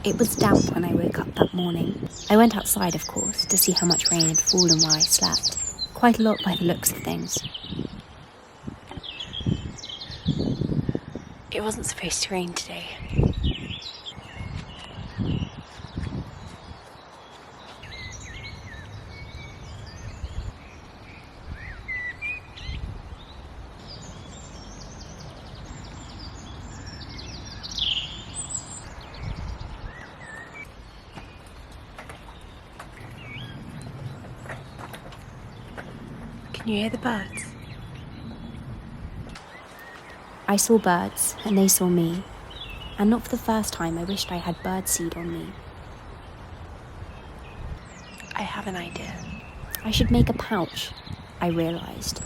It was damp when I woke up that morning. I went outside, of course, to see how much rain had fallen where I slept. Quite a lot by the looks of things. It wasn't supposed to rain today. Can you hear the birds? I saw birds, and they saw me. And not for the first time, I wished I had birdseed on me. I have an idea. I should make a pouch, I realised.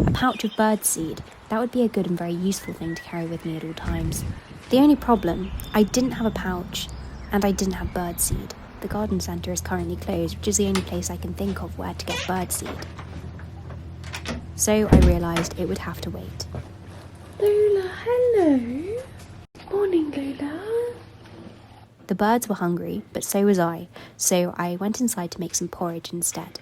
A pouch of birdseed. That would be a good and very useful thing to carry with me at all times. The only problem, I didn't have a pouch, and I didn't have birdseed. The garden centre is currently closed, which is the only place I can think of where to get birdseed. So I realised it would have to wait. Lola, hello. Morning, Lola. The birds were hungry, but so was I, so I went inside to make some porridge instead.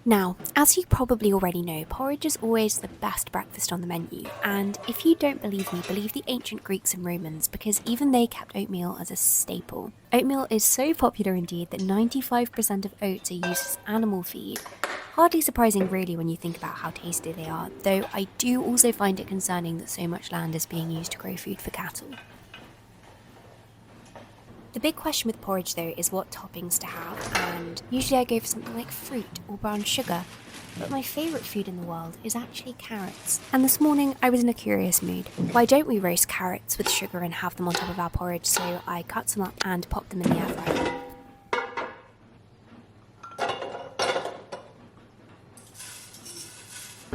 Now, as you probably already know, porridge is always the best breakfast on the menu, and if you don't believe me, believe the ancient Greeks and Romans, because even they kept oatmeal as a staple. Oatmeal is so popular indeed that 95% of oats are used as animal feed. Hardly surprising really when you think about how tasty they are, though I do also find it concerning that so much land is being used to grow food for cattle. The big question with porridge though is what toppings to have, and usually I go for something like fruit or brown sugar, but my favourite food in the world is actually carrots. And this morning I was in a curious mood. Why don't we roast carrots with sugar and have them on top of our porridge? So I cut some up and popped them in the air fryer.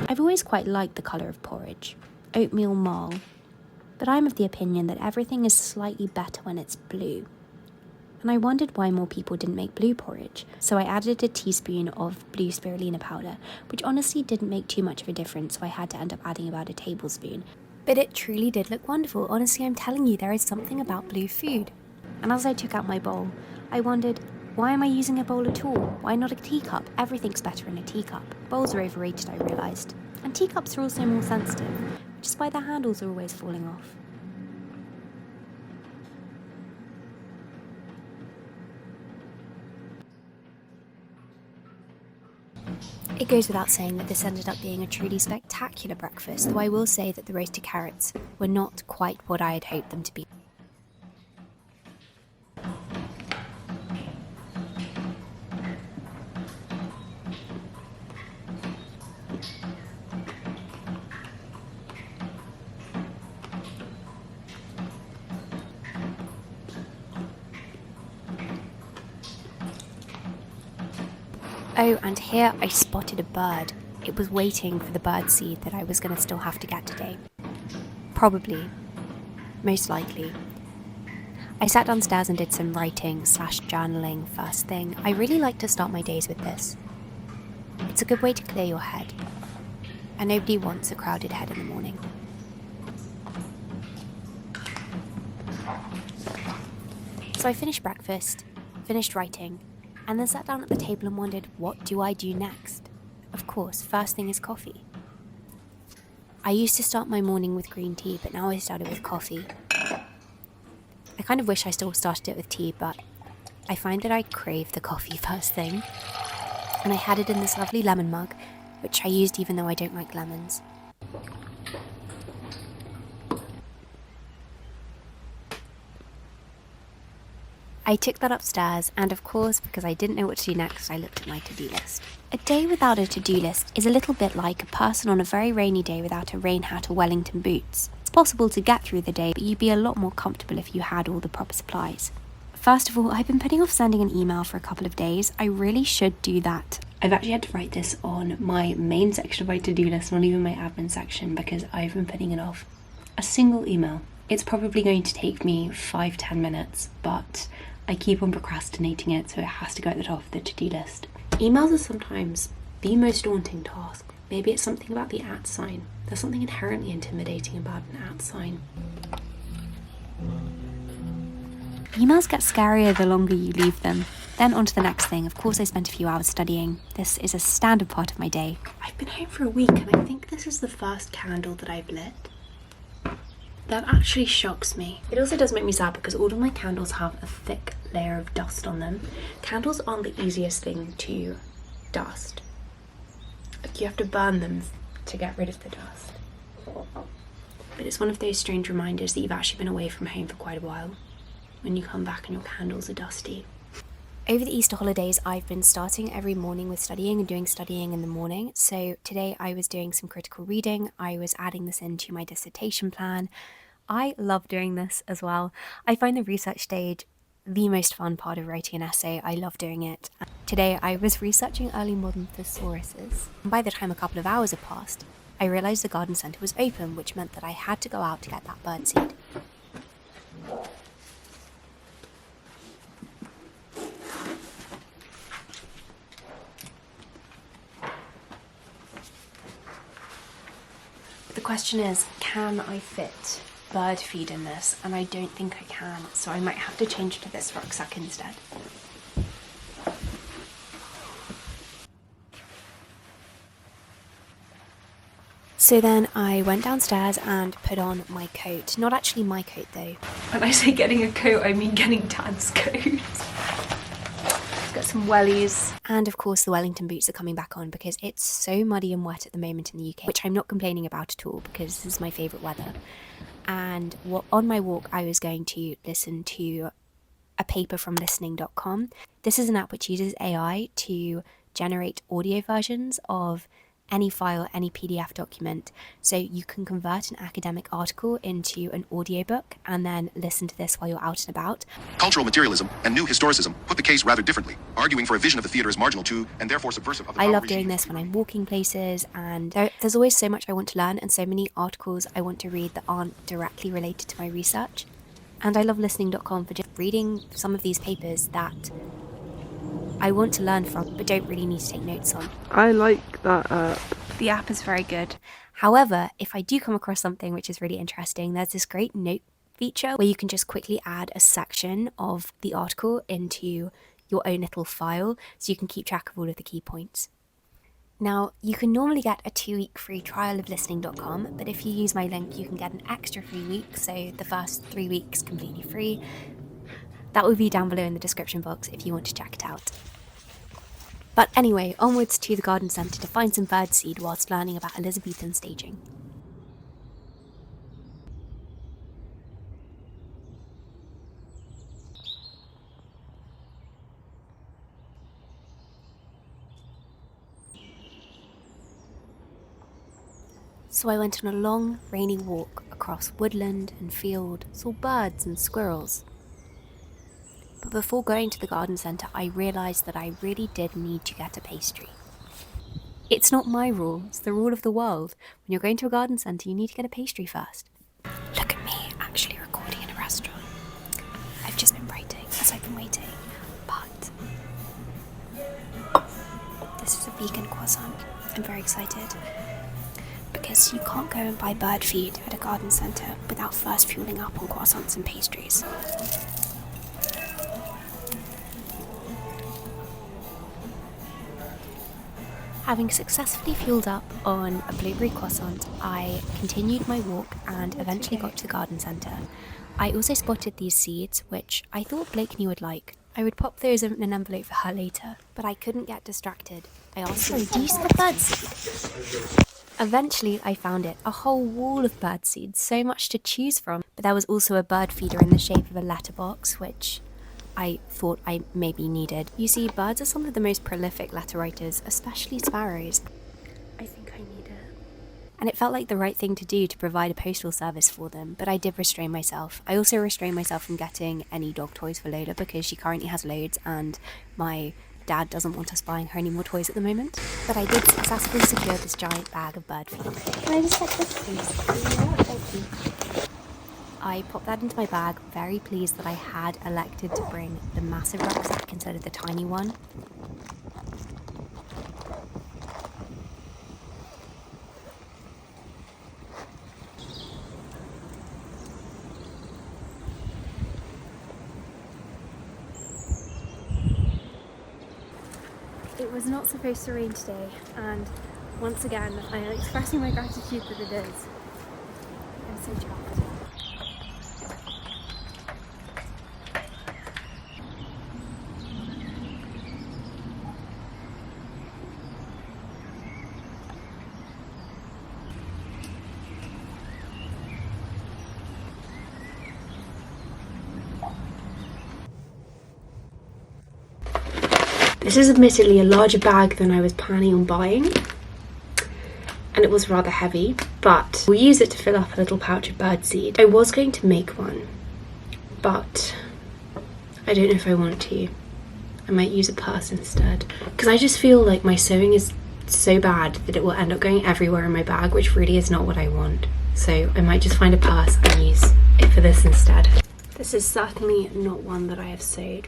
I've always quite liked the colour of porridge, oatmeal marl, but I'm of the opinion that everything is slightly better when it's blue. And I wondered why more people didn't make blue porridge, so I added a teaspoon of blue spirulina powder, which honestly didn't make too much of a difference, so I had to end up adding about a tablespoon. But it truly did look wonderful. Honestly, I'm telling you, there is something about blue food. And as I took out my bowl, I wondered, why am I using a bowl at all? Why not a teacup? Everything's better in a teacup. Bowls are overrated, I realised. And teacups are also more sensitive, which is why their handles are always falling off. It goes without saying that this ended up being a truly spectacular breakfast, though I will say that the roasted carrots were not quite what I had hoped them to be. Oh, and here I spotted a bird. It was waiting for the birdseed that I was going to still have to get today. Probably. Most likely. I sat downstairs and did some writing/journaling first thing. I really like to start my days with this. It's a good way to clear your head. And nobody wants a crowded head in the morning. So I finished breakfast, finished writing, and then sat down at the table and wondered, what do I do next? Of course, first thing is coffee. I used to start my morning with green tea, but now I started with coffee. I kind of wish I still started it with tea, but I find that I crave the coffee first thing. And I had it in this lovely lemon mug, which I used even though I don't like lemons. I took that upstairs, and of course, because I didn't know what to do next, I looked at my to-do list. A day without a to-do list is a little bit like a person on a very rainy day without a rain hat or Wellington boots. It's possible to get through the day, but you'd be a lot more comfortable if you had all the proper supplies. First of all, I've been putting off sending an email for a couple of days. I really should do that. I've actually had to write this on my main section of my to-do list, not even my admin section, because I've been putting it off. A single email. It's probably going to take me 5-10 minutes, but I keep on procrastinating it, so it has to go at the top of the to-do list. Emails are sometimes the most daunting task. Maybe it's something about the @ sign. There's something inherently intimidating about an @ sign. Emails get scarier the longer you leave them. Then on to the next thing. Of course, I spent a few hours studying. This is a standard part of my day. I've been home for a week and I think this is the first candle that I've lit. That actually shocks me. It also does make me sad because all of my candles have a thick layer of dust on them. Candles aren't the easiest thing to dust. Like, you have to burn them to get rid of the dust. But it's one of those strange reminders that you've actually been away from home for quite a while, when you come back and your candles are dusty. Over the Easter holidays, I've been starting every morning with studying and doing studying in the morning. So today I was doing some critical reading. I was adding this into my dissertation plan. I love doing this as well. I find the research stage the most fun part of writing an essay. I love doing it. Today I was researching early modern thesauruses. And by the time a couple of hours had passed, I realised the garden centre was open, which meant that I had to go out to get that birdseed. The question is, can I fit bird feed in this? And I don't think I can, so I might have to change to this rucksack instead. So then I went downstairs and put on my coat. Not actually my coat though. When I say getting a coat, I mean getting Dad's coat. Got some wellies. And of course the Wellington boots are coming back on because it's so muddy and wet at the moment in the UK, which I'm not complaining about at all because this is my favourite weather. And on my walk I was going to listen to a paper from listening.com. This is an app which uses AI to generate audio versions of any file, any PDF document, so you can convert an academic article into an audiobook and then listen to this while you're out and about. Cultural materialism and new historicism put the case rather differently, arguing for a vision of the theatre as marginal to, and therefore subversive of the I power love regime. doing this when I'm walking places, and there's always so much I want to learn and so many articles I want to read that aren't directly related to my research. And I love listening.com for just reading some of these papers that I want to learn from but don't really need to take notes on. I like that app. The app is very good. However, if I do come across something which is really interesting, there's this great note feature where you can just quickly add a section of the article into your own little file so you can keep track of all of the key points. Now, you can normally get a 2-week free trial of listening.com, but if you use my link, you can get an extra free week, so the first 3 weeks completely free. That will be down below in the description box if you want to check it out. But anyway, onwards to the garden centre to find some birdseed whilst learning about Elizabethan staging. So I went on a long, rainy walk across woodland and field, saw birds and squirrels. But before going to the garden centre, I realised that I really did need to get a pastry. It's not my rule, it's the rule of the world. When you're going to a garden centre, you need to get a pastry first. Look at me, actually recording in a restaurant. I've just been writing as I've been waiting, but this is a vegan croissant. I'm very excited. Because you can't go and buy bird feed at a garden centre without first fueling up on croissants and pastries. Having successfully fueled up on a blueberry croissant, I continued my walk and eventually got to the garden centre. I also spotted these seeds, which I thought Blakeney would like. I would pop those in an envelope for her later, but I couldn't get distracted. I asked her, do you see the birdseed? Eventually I found it, a whole wall of birdseed, so much to choose from. But there was also a bird feeder in the shape of a letterbox, which I thought I maybe needed. You see, birds are some of the most prolific letter writers, especially sparrows. I think I need it. And it felt like the right thing to do to provide a postal service for them, but I did restrain myself. I also restrained myself from getting any dog toys for Lola because she currently has loads and my dad doesn't want us buying her any more toys at the moment. But I did successfully secure this giant bag of bird feed. Can I just get this, please? Yeah, thank you. I popped that into my bag, very pleased that I had elected to bring the massive rucksack instead of the tiny one. It was not supposed to rain today, and once again I am expressing my gratitude that it is. I'm so chuffed. This is admittedly a larger bag than I was planning on buying, and it was rather heavy, but we'll use it to fill up a little pouch of birdseed. I was going to make one, but I don't know if I want to. I might use a purse instead, because I just feel like my sewing is so bad that it will end up going everywhere in my bag, which really is not what I want. So I might just find a purse and use it for this instead. This is certainly not one that I have sewed.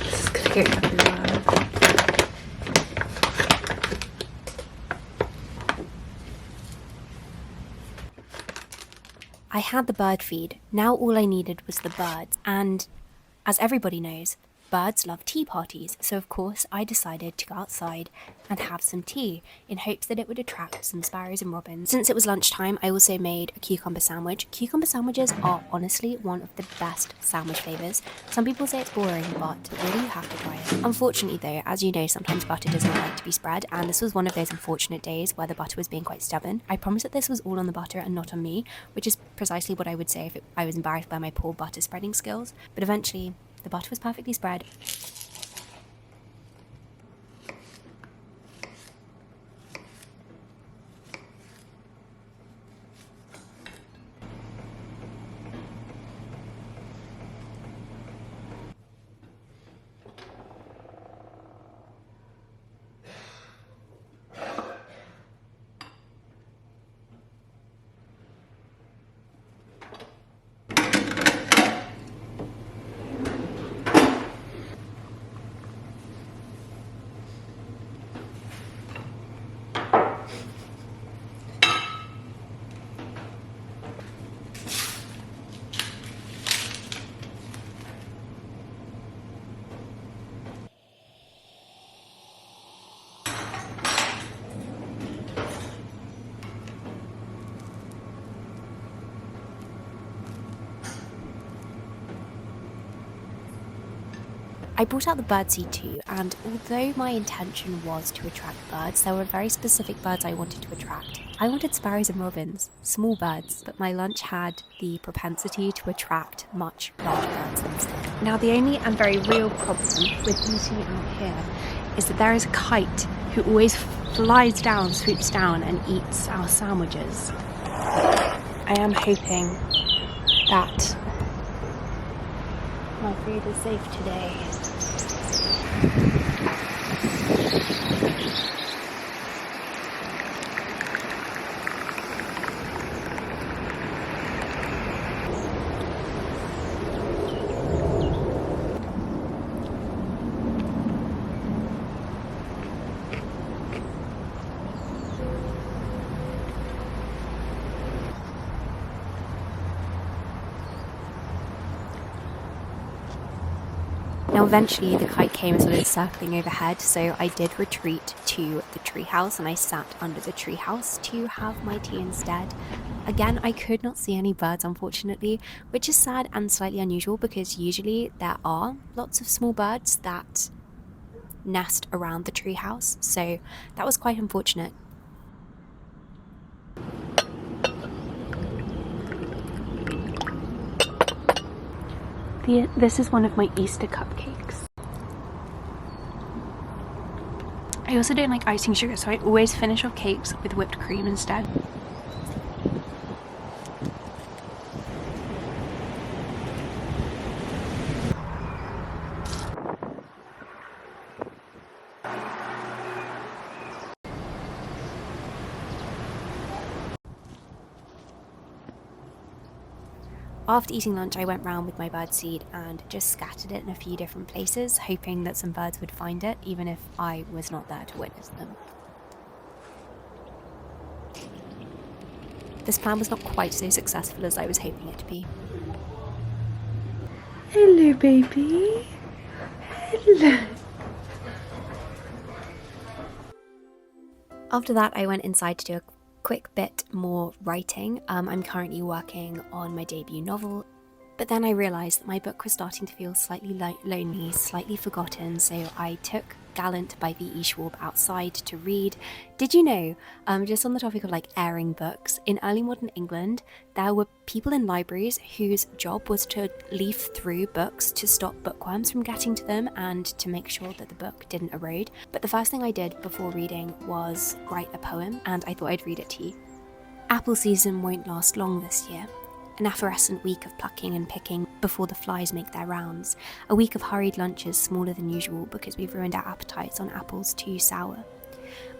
This is gonna go everywhere. I had the bird feed. Now all I needed was the birds, and as everybody knows, birds love tea parties, so of course I decided to go outside and have some tea in hopes that it would attract some sparrows and robins. Since it was lunchtime, I also made a cucumber sandwich. Cucumber sandwiches are honestly one of the best sandwich flavours. Some people say it's boring, but really you have to try it. Unfortunately though, as you know, sometimes butter doesn't like to be spread, and this was one of those unfortunate days where the butter was being quite stubborn. I promise that this was all on the butter and not on me, which is precisely what I would say if I was embarrassed by my poor butter spreading skills, but eventually the butter was perfectly spread. I brought out the birdseed too, and although my intention was to attract birds, there were very specific birds I wanted to attract. I wanted sparrows and robins, small birds, but my lunch had the propensity to attract much larger birds instead. Now the only and very real problem with eating out here is that there is a kite who always flies down, swoops down and eats our sandwiches. I am hoping that my food is safe today. Now eventually the kite came and started circling overhead, so I did retreat to the treehouse and I sat under the treehouse to have my tea instead. Again, I could not see any birds unfortunately, which is sad and slightly unusual because usually there are lots of small birds that nest around the treehouse, so that was quite unfortunate. This is one of my Easter cupcakes. I also don't like icing sugar, so I always finish off cakes with whipped cream instead. After eating lunch, I went round with my birdseed and just scattered it in a few different places, hoping that some birds would find it, even if I was not there to witness them. This plan was not quite so successful as I was hoping it to be. Hello, baby. Hello. After that, I went inside to do a quick bit more writing. I'm currently working on my debut novel, but then I realised that my book was starting to feel slightly lonely, slightly forgotten, so I took Gallant by V.E. Schwab outside to read. Did you know, just on the topic of like airing books, in early modern England, there were people in libraries whose job was to leaf through books to stop bookworms from getting to them and to make sure that the book didn't erode. But the first thing I did before reading was write a poem, and I thought I'd read it to you. Apple season won't last long this year. An effervescent week of plucking and picking before the flies make their rounds. A week of hurried lunches smaller than usual because we've ruined our appetites on apples too sour.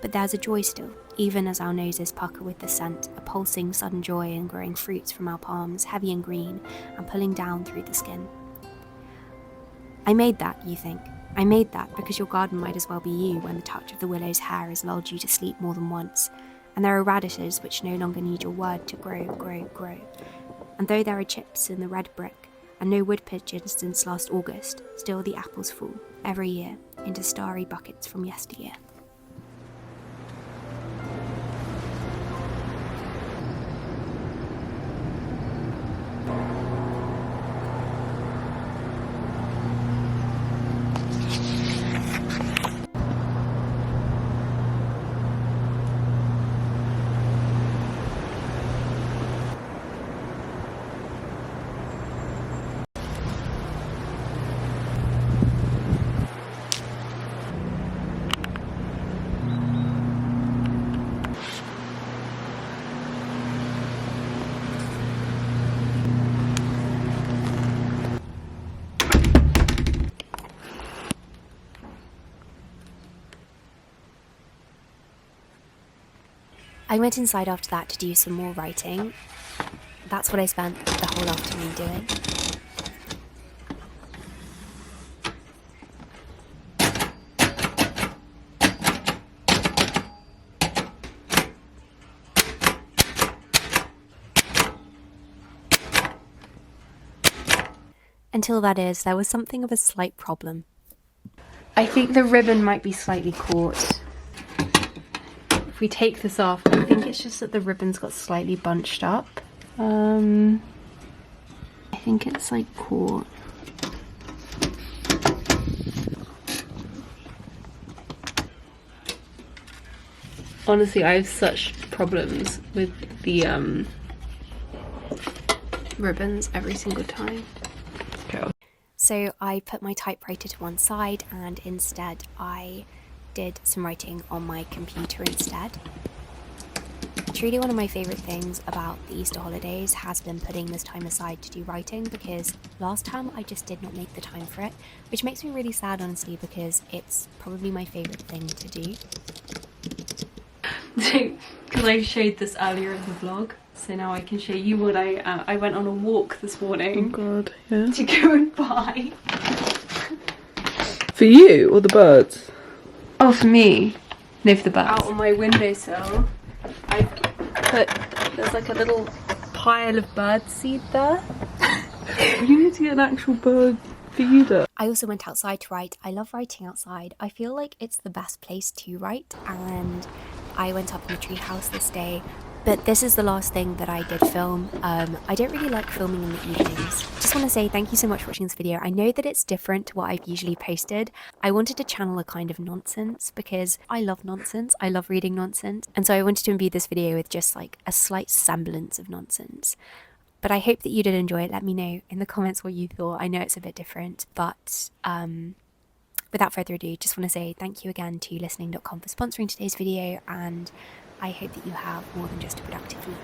But there's a joy still, even as our noses pucker with the scent, a pulsing sudden joy in growing fruits from our palms, heavy and green, and pulling down through the skin. I made that, you think. I made that because your garden might as well be you when the touch of the willow's hair has lulled you to sleep more than once, and there are radishes which no longer need your word to grow, grow, grow. And though there are chips in the red brick, and no wood pigeons since last August, still the apples fall, every year, into starry buckets from yesteryear. I went inside after that to do some more writing. That's what I spent the whole afternoon doing. Until that is, there was something of a slight problem. I think the ribbon might be slightly caught. If we take this off, I think it's just that the ribbon's got slightly bunched up. I think it's like caught. Honestly, I have such problems with the ribbons every single time. Okay. So I put my typewriter to one side and instead I did some writing on my computer instead. Truly one of my favourite things about the Easter holidays has been putting this time aside to do writing, because last time I just did not make the time for it, which makes me really sad honestly, because it's probably my favourite thing to do. Because I showed this earlier in the vlog, so now I can show you what I went on a walk this morning. Oh god, yeah. To go and buy. For you or the birds? Oh, for me. No, for the birds. Out on my windowsill, I put, there's like a little pile of birdseed there. You need to get an actual bird feeder. I also went outside to write. I love writing outside. I feel like it's the best place to write, and I went up in the treehouse this day. But this is the last thing that I did film. I don't really like filming in the evenings. Just want to say thank you so much for watching this video. I know that it's different to what I've usually posted. I wanted to channel a kind of nonsense because I love nonsense. I love reading nonsense. And so I wanted to imbue this video with just like a slight semblance of nonsense. But I hope that you did enjoy it. Let me know in the comments what you thought. I know it's a bit different, but without further ado, just want to say thank you again to listening.com for sponsoring today's video, and I hope that you have more than just a productive week.